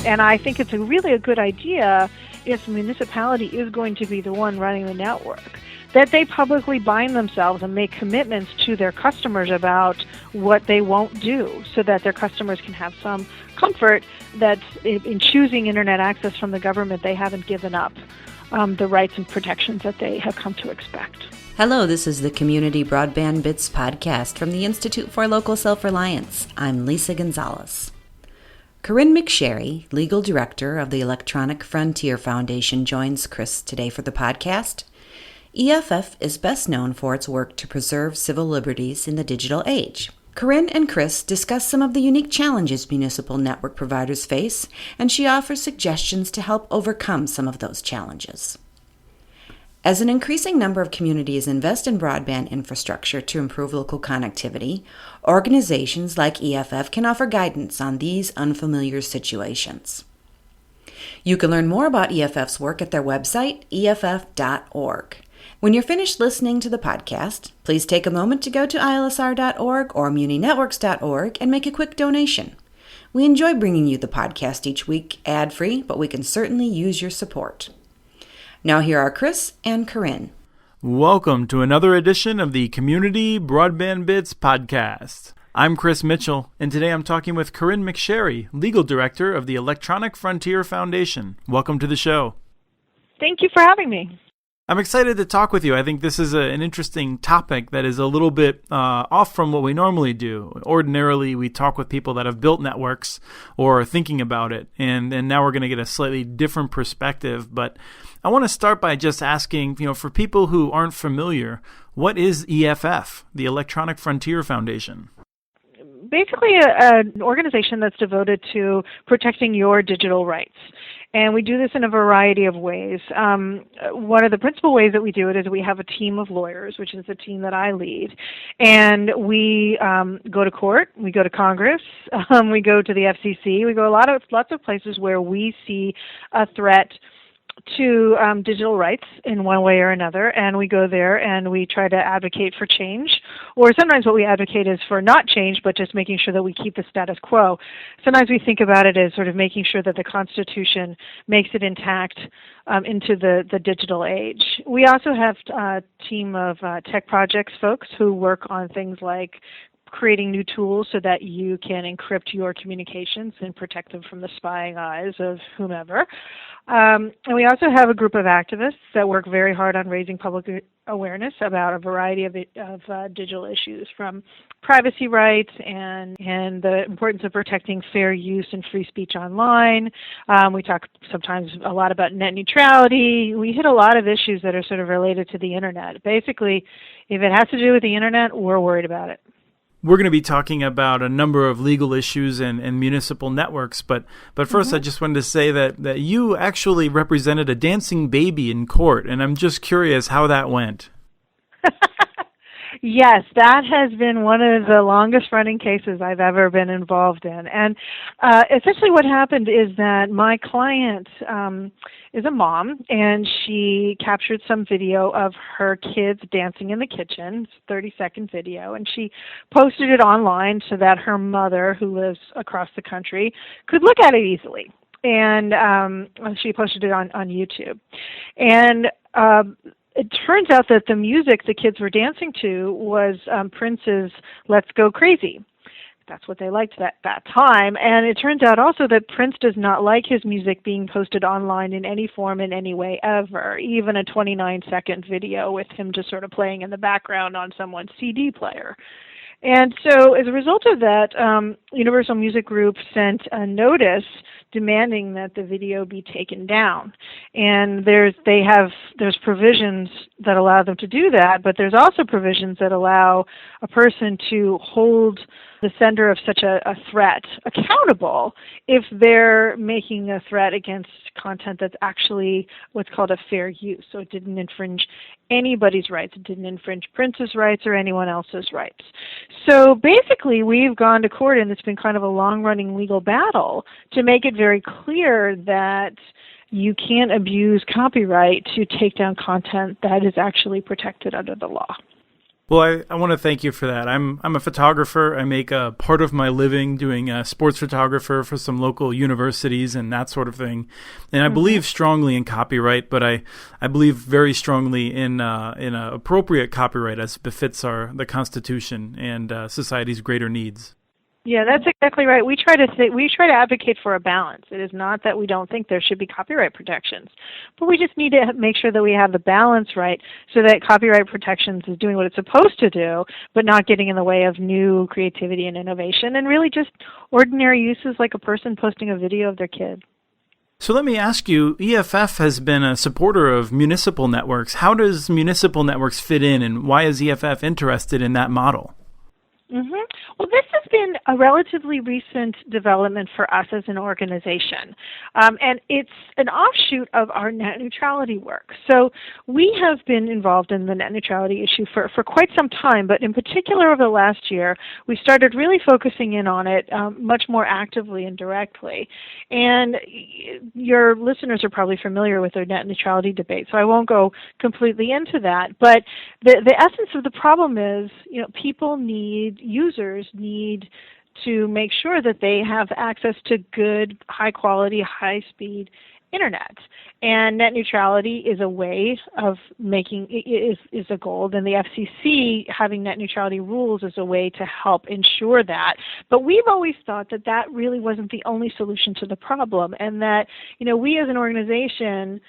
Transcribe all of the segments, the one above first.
And I think it's really a good idea if the municipality is going to be the one running the network, that they publicly bind themselves and make commitments to their customers about what they won't do, so that their customers can have some comfort that in choosing internet access from the government, they haven't given up the rights and protections that they have come to expect. Hello, this is the Community Broadband Bits podcast from the Institute for Local Self-Reliance. I'm Lisa Gonzalez. Corinne McSherry, Legal Director of the Electronic Frontier Foundation, joins Chris today for the podcast. EFF is best known for its work to preserve civil liberties in the digital age. Corinne and Chris discuss some of the unique challenges municipal network providers face, and she offers suggestions to help overcome some of those challenges. As an increasing number of communities invest in broadband infrastructure to improve local connectivity, organizations like EFF can offer guidance on these unfamiliar situations. You can learn more about EFF's work at their website, eff.org. When you're finished listening to the podcast, please take a moment to go to ilsr.org or muninetworks.org and make a quick donation. We enjoy bringing you the podcast each week ad-free, but we can certainly use your support. Now here are Chris and Corinne. Welcome to another edition of the Community Broadband Bits podcast. I'm Chris Mitchell, and today I'm talking with Corinne McSherry, Legal Director of the Electronic Frontier Foundation. Welcome to the show. Thank you for having me. I'm excited to talk with you. I think this is an interesting topic that is a little bit off from what we normally do. Ordinarily, we talk with people that have built networks or are thinking about it, and now we're going to get a slightly different perspective. But I want to start by just asking, for people who aren't familiar, what is EFF, the Electronic Frontier Foundation? Basically, an organization that's devoted to protecting your digital rights. And we do this in a variety of ways. One of the principal ways that we do it is we have a team of lawyers, which is the team that I lead. And we go to court, we go to Congress, we go to the FCC, we go lots of places where we see a threat to digital rights in one way or another, and we go there and we try to advocate for change, or sometimes what we advocate is for not change, but just making sure that we keep the status quo. Sometimes we think about it as sort of making sure that the Constitution makes it intact into the digital age. We also have a team of tech projects folks who work on things like creating new tools so that you can encrypt your communications and protect them from the spying eyes of whomever. And we also have a group of activists that work very hard on raising public awareness about a variety of digital issues, from privacy rights and the importance of protecting fair use and free speech online. We talk sometimes a lot about net neutrality. We hit a lot of issues that are sort of related to the internet. Basically, if it has to do with the internet, we're worried about it. We're going to be talking about a number of legal issues and municipal networks, but first I just wanted to say that you actually represented a dancing baby in court, and I'm just curious how that went. Yes, that has been one of the longest-running cases I've ever been involved in. And essentially what happened is that my client is a mom, and she captured some video of her kids dancing in the kitchen. It's a 30-second video, and she posted it online so that her mother, who lives across the country, could look at it easily. And she posted it on YouTube. And it turns out that the music the kids were dancing to was Prince's Let's Go Crazy. That's what they liked at that time. And it turns out also that Prince does not like his music being posted online in any form, in any way, ever, even a 29-second video with him just sort of playing in the background on someone's CD player. And so as a result of that, Universal Music Group sent a notice demanding that the video be taken down. And there's provisions that allow them to do that, but there's also provisions that allow a person to hold the sender of such a threat accountable if they're making a threat against content that's actually what's called a fair use. So it didn't infringe anybody's rights. It didn't infringe Prince's rights or anyone else's rights. So basically, we've gone to court, and it's been kind of a long-running legal battle to make it very clear that you can't abuse copyright to take down content that is actually protected under the law. Well, I want to thank you for that. I'm a photographer. I make a part of my living doing sports photographer for some local universities and that sort of thing. And I believe strongly in copyright, but I believe very strongly in appropriate copyright as befits the Constitution and society's greater needs. Yeah, that's exactly right. We try to advocate for a balance. It is not that we don't think there should be copyright protections, but we just need to make sure that we have the balance right so that copyright protections is doing what it's supposed to do, but not getting in the way of new creativity and innovation, and really just ordinary uses like a person posting a video of their kid. So let me ask you, EFF has been a supporter of municipal networks. How does municipal networks fit in, and why is EFF interested in that model? Well, this has been a relatively recent development for us as an organization, and it's an offshoot of our net neutrality work. So we have been involved in the net neutrality issue for quite some time, but in particular over the last year, we started really focusing in on it much more actively and directly. And your listeners are probably familiar with our net neutrality debate, so I won't go completely into that. But the essence of the problem is, users need to make sure that they have access to good, high-quality, high-speed internet. And net neutrality is a way of is a goal. And the FCC having net neutrality rules is a way to help ensure that. But we've always thought that really wasn't the only solution to the problem, and that we as an organization,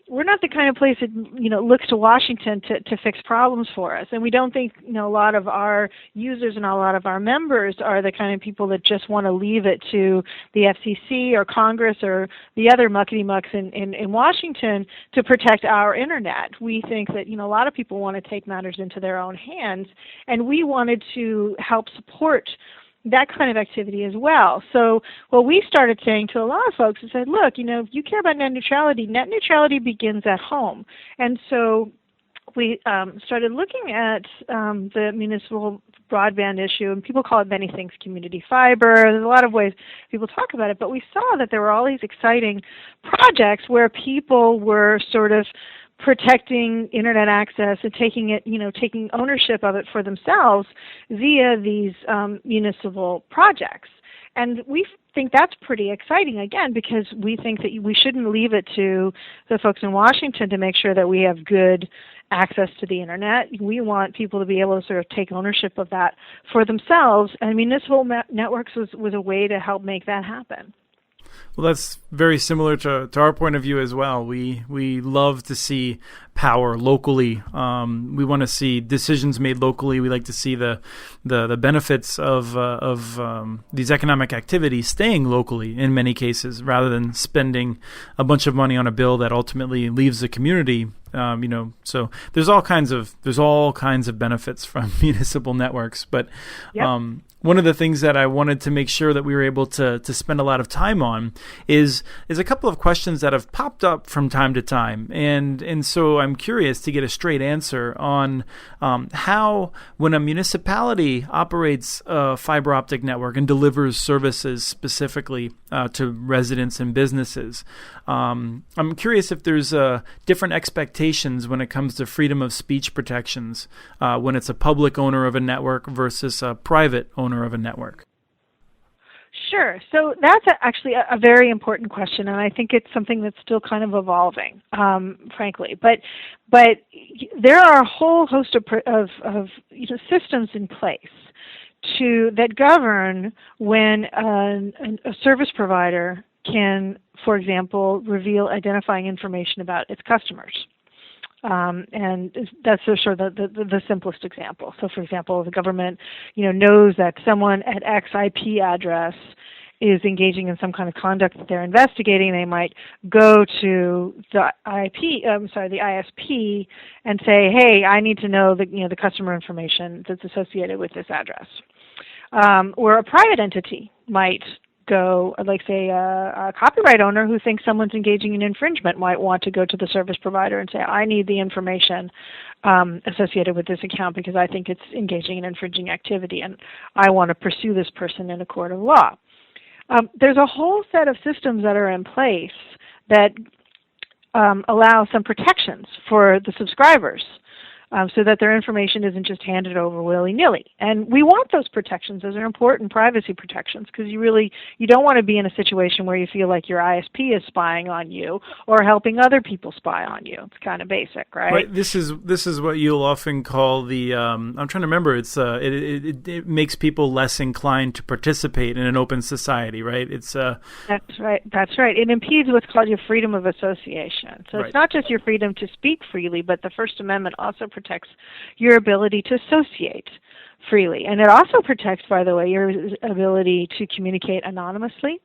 we're not the kind of place that looks to Washington to fix problems for us, and we don't think a lot of our users and a lot of our members are the kind of people that just want to leave it to the FCC or Congress or the other muckety mucks in Washington to protect our internet. We think that a lot of people want to take matters into their own hands, and we wanted to help support that kind of activity as well. So what we started saying to a lot of folks is that, look, if you care about net neutrality begins at home. And so we started looking at the municipal broadband issue, and people call it many things, community fiber. There's a lot of ways people talk about it, but we saw that there were all these exciting projects where people were sort of protecting internet access and taking ownership of it for themselves via these municipal projects. And we think that's pretty exciting, again, because we think that we shouldn't leave it to the folks in Washington to make sure that we have good access to the internet. We want people to be able to sort of take ownership of that for themselves, and municipal networks was a way to help make that happen. Well, that's very similar to our point of view as well. We love to see power locally. We want to see decisions made locally. We like to see the benefits of these economic activities staying locally in many cases, rather than spending a bunch of money on a bill that ultimately leaves the community. So there's all kinds of benefits from municipal networks, but. Yep. One of the things that I wanted to make sure that we were able to spend a lot of time on is a couple of questions that have popped up from time to time. And so I'm curious to get a straight answer on how, when a municipality operates a fiber optic network and delivers services specifically to residents and businesses, I'm curious if there's different expectations when it comes to freedom of speech protections when it's a public owner of a network versus a private owner of a network. Sure. So that's actually a very important question, and I think it's something that's still kind of evolving, frankly. But there are a whole host of systems in place that govern when a service provider can, for example, reveal identifying information about its customers. And that's sort of the simplest example. So, for example, the government, knows that someone at X IP address is engaging in some kind of conduct that they're investigating. They might go to the ISP and say, "Hey, I need to know the customer information that's associated with this address." Or a private entity might go, like say a copyright owner who thinks someone's engaging in infringement might want to go to the service provider and say, I need the information associated with this account because I think it's engaging in infringing activity and I want to pursue this person in a court of law. There's a whole set of systems that are in place that allow some protections for the subscribers so that their information isn't just handed over willy-nilly. And we want those protections. Those are important privacy protections, because you don't want to be in a situation where you feel like your ISP is spying on you or helping other people spy on you. It's kind of basic, right? Right. This is what you'll often call the. I'm trying to remember. It's it makes people less inclined to participate in an open society, right? It's That's right. That's right. It impedes what's called your freedom of association. So Right. It's not just your freedom to speak freely, but the First Amendment also protects your ability to associate freely, and it also protects, by the way, your ability to communicate anonymously.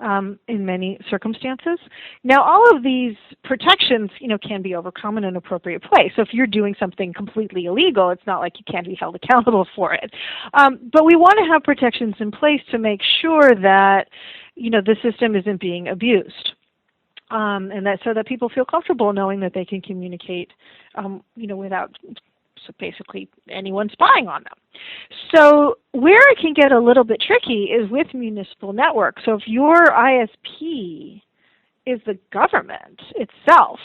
In many circumstances. Now, all of these protections, can be overcome in an appropriate place. So if you're doing something completely illegal, it's not like you can't be held accountable for it. But we want to have protections in place to make sure that, the system isn't being abused. And that so that people feel comfortable knowing that they can communicate, without basically anyone spying on them. So where it can get a little bit tricky is with municipal networks. So if your ISP is the government itself,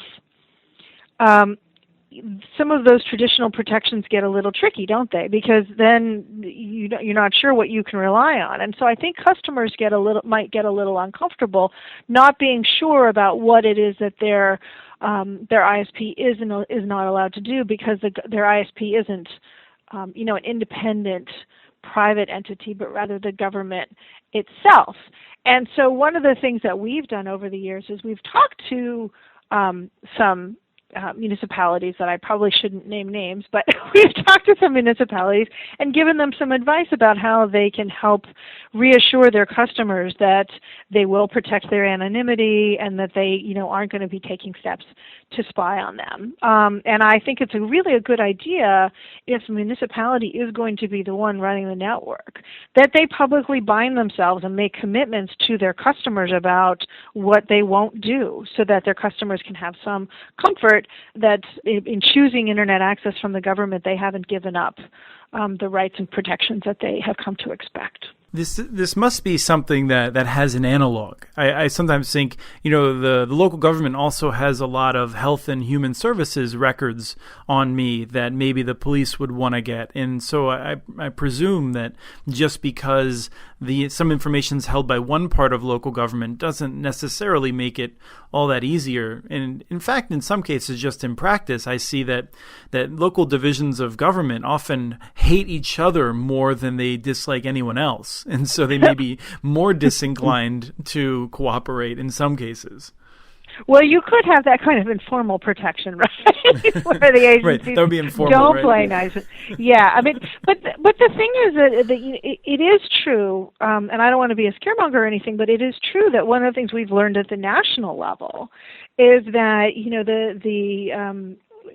some of those traditional protections get a little tricky, don't they? Because then you're not sure what you can rely on. And so I think customers might get a little uncomfortable not being sure about what it is that their ISP is not allowed to do, because their ISP isn't an independent private entity, but rather the government itself. And so one of the things that we've done over the years is we've talked to some municipalities that I probably shouldn't name names, but we've talked to some municipalities and given them some advice about how they can help reassure their customers that they will protect their anonymity and that they, aren't going to be taking steps to spy on them. And I think it's really a good idea, if a municipality is going to be the one running the network, that they publicly bind themselves and make commitments to their customers about what they won't do, so that their customers can have some comfort that in choosing Internet access from the government, they haven't given up the rights and protections that they have come to expect. This must be something that has an analog. I sometimes think, the local government also has a lot of health and human services records on me that maybe the police would want to get. And so I presume that just because some information is held by one part of local government doesn't necessarily make it all that easier. And in fact, in some cases, just in practice, I see that local divisions of government often hate each other more than they dislike anyone else. And so they may be more disinclined to cooperate in some cases. Well, you could have that kind of informal protection, right? Where the agencies right. That would be informal, don't right? play nice. Yeah, I mean, but the thing is that it is true, and I don't want to be a scaremonger or anything, but it is true that one of the things we've learned at the national level is that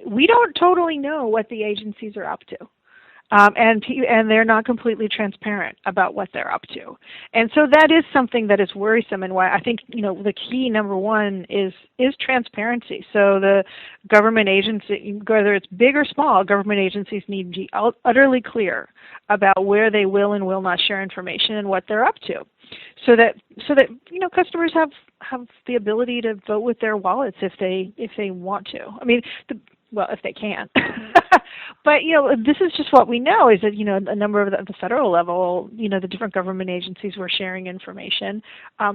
we don't totally know what the agencies are up to. And they're not completely transparent about what they're up to. And so that is something that is worrisome, and why I think, the key number one is transparency. So the government agency, whether it's big or small, government agencies need to be utterly clear about where they will and will not share information and what they're up to. So that customers have the ability to vote with their wallets if they want to. I mean, if they can. But, this is just what we know, is that, a number of the federal level, the different government agencies were sharing information.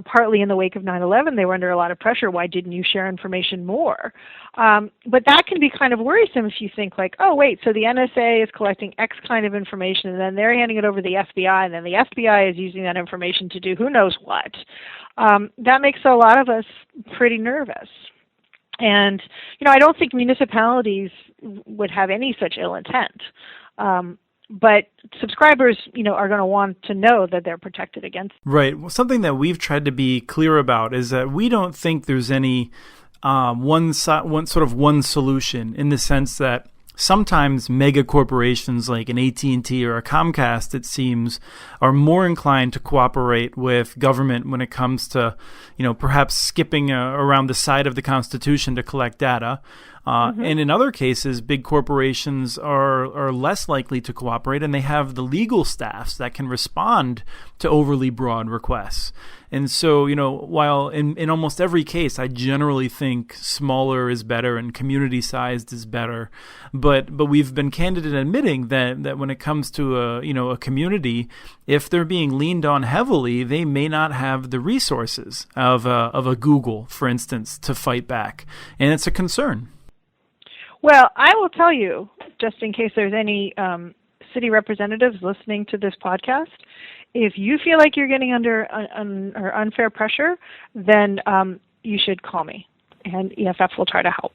Partly in the wake of 9/11, they were under a lot of pressure. Why didn't you share information more? But that can be kind of worrisome if you think like, oh, wait, so the NSA is collecting X kind of information, and then they're handing it over to the FBI, and then the FBI is using that information to do who knows what. That makes a lot of us pretty nervous. And, I don't think municipalities would have any such ill intent. But subscribers, are going to want to know that they're protected against. Right. Well, something that we've tried to be clear about is that we don't think there's any one solution, in the sense that sometimes mega corporations like an AT&T or a Comcast, it seems, are more inclined to cooperate with government when it comes to, perhaps skipping around the side of the Constitution to collect data. And in other cases, big corporations are less likely to cooperate, and they have the legal staffs that can respond to overly broad requests. And so, while in almost every case, I generally think smaller is better and community-sized is better, but we've been candid in admitting that when it comes to a community, if they're being leaned on heavily, they may not have the resources of a Google, for instance, to fight back, and it's a concern. Well, I will tell you, just in case there's any city representatives listening to this podcast, if you feel like you're getting under or unfair pressure, then you should call me, and EFF will try to help.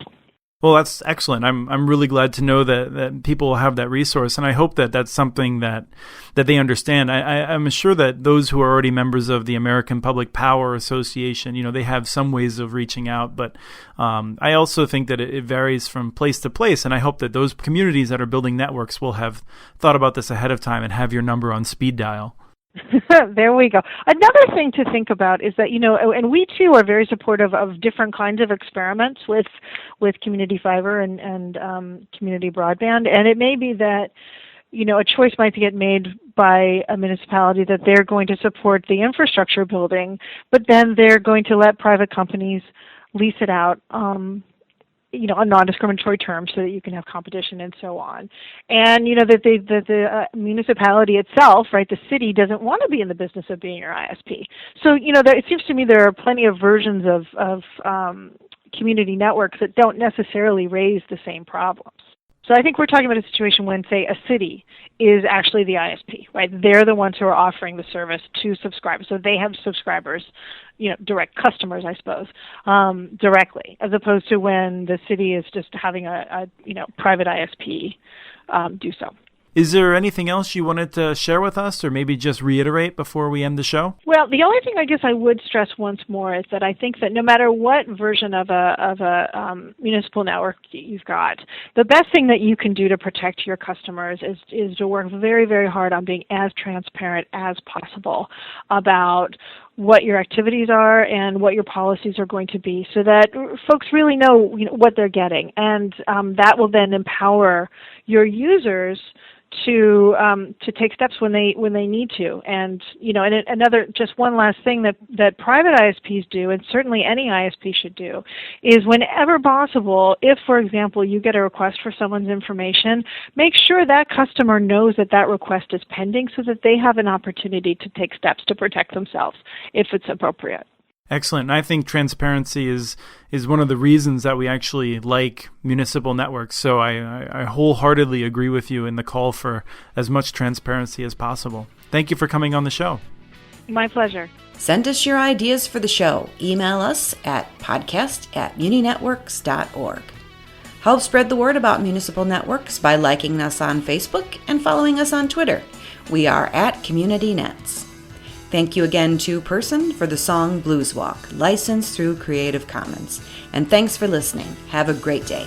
Well, that's excellent. I'm really glad to know that people have that resource, and I hope that that's something that they understand. I'm sure that those who are already members of the American Public Power Association, they have some ways of reaching out, but I also think that it varies from place to place, and I hope that those communities that are building networks will have thought about this ahead of time and have your number on speed dial. There we go. Another thing to think about is that, and we too are very supportive of different kinds of experiments with community fiber and community broadband. And it may be that, a choice might get made by a municipality that they're going to support the infrastructure building, but then they're going to let private companies lease it out on non-discriminatory terms so that you can have competition and so on. And, that the municipality itself, right, the city doesn't want to be in the business of being your ISP. So, it seems to me there are plenty of versions of community networks that don't necessarily raise the same problems. So I think we're talking about a situation when, say, a city is actually the ISP, right? They're the ones who are offering the service to subscribers. So they have subscribers, direct customers, I suppose, directly, as opposed to when the city is just having a private ISP do so. Is there anything else you wanted to share with us, or maybe just reiterate before we end the show? Well, the only thing I guess I would stress once more is that I think that no matter what version of a municipal network you've got, the best thing that you can do to protect your customers is to work very, very hard on being as transparent as possible about what your activities are and what your policies are going to be, so that folks really know, what they're getting, and that will then empower your users to take steps when they need to. And and another, just one last thing that private ISPs do, and certainly any ISP should do, is whenever possible, if, for example, you get a request for someone's information, make sure that customer knows that request is pending, so that they have an opportunity to take steps to protect themselves if it's appropriate. Excellent. And I think transparency is one of the reasons that we actually like municipal networks. So I wholeheartedly agree with you in the call for as much transparency as possible. Thank you for coming on the show. My pleasure. Send us your ideas for the show. Email us at podcast@muninetworks.org. Help spread the word about municipal networks by liking us on Facebook and following us on Twitter. We are @CommunityNets. Thank you again to Person for the song Blues Walk, licensed through Creative Commons. And thanks for listening. Have a great day.